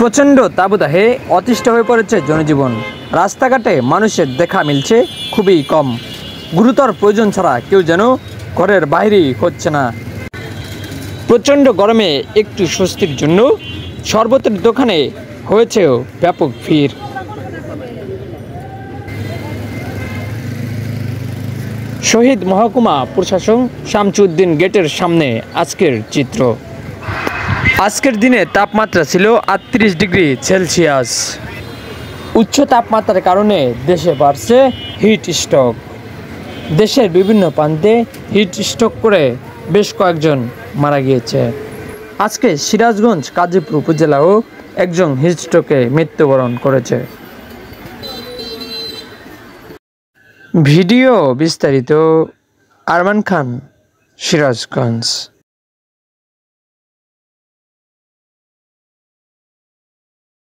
প্রচণ্ড তাপদাহে অতিষ্ঠ হয়ে পড়েছে জনজীবন। রাস্তাঘাটে মানুষের দেখা মিলছে খুবই কম। গুরুতর প্রয়োজন ছাড়া কেউ যেন ঘরের বাইরেই হচ্ছে না। প্রচণ্ড গরমে একটু স্বস্তির জন্য শরবতের দোকানে হয়েছেও ব্যাপক ভিড়। শহীদ মহকুমা প্রশাসক শামসুদ্দিন গেটের সামনে আজকের চিত্র। আজকের দিনে তাপমাত্রা ছিল ৩৮ ডিগ্রি সেলসিয়াস। উচ্চ তাপমাত্রার কারণে দেশে বাড়ছে হিট স্ট্রোক। দেশের বিভিন্ন প্রান্তে হিট স্ট্রোক করে বেশ কয়েকজন মারা গিয়েছে। আজকে সিরাজগঞ্জ কাজীপুর উপজেলাও একজন হিট স্ট্রোকে মৃত্যুবরণ করেছে। ভিডিও বিস্তারিত আরমান খান, সিরাজগঞ্জ।